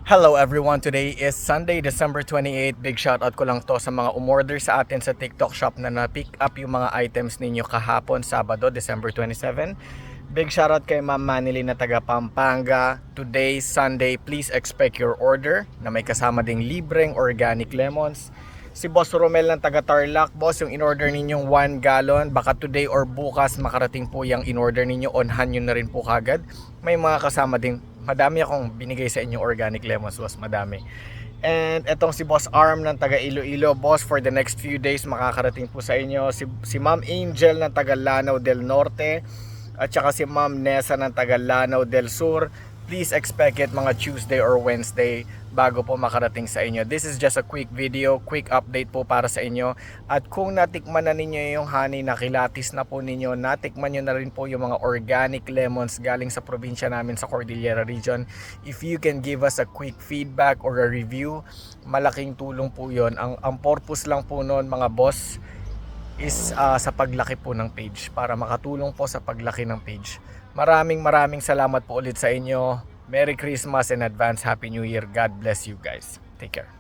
Hello everyone, today is Sunday, December 28. Big shoutout ko lang to sa mga umorder sa atin sa TikTok shop na na-pick up yung mga items ninyo kahapon, Sabado, December 27. Big shoutout kay Ma'am Manili na taga Pampanga. Today, Sunday, please expect your order na may kasama ding libreng organic lemons. Si Boss Romel ng taga Tarlac. Boss, yung in-order ninyong 1 gallon, baka today or bukas makarating po yung in-order ninyo. On-hand nyo na rin po kagad. May mga kasama ding, madami akong binigay sa inyo organic lemons, boss, madami. And etong si Boss Arm ng taga Iloilo. Boss, for the next few days makakarating po sa inyo. Si Ma'am Angel ng taga Lanao del Norte. At saka si Ma'am Nessa ng taga Lanao del Sur. Please expect it mga Tuesday or Wednesday bago po makarating sa inyo. This is just a quick video, quick update po para sa inyo. At kung natikman na ninyo yung honey na kilatis na po ninyo, natikman nyo na rin po yung mga organic lemons galing sa probinsya namin sa Cordillera Region. If you can give us a quick feedback or a review, malaking tulong po yun. Ang purpose lang po nun mga boss is sa paglaki po ng page, para makatulong po sa paglaki ng page. Maraming salamat po ulit sa inyo. Merry Christmas and advance Happy New Year. God bless you guys. Take care.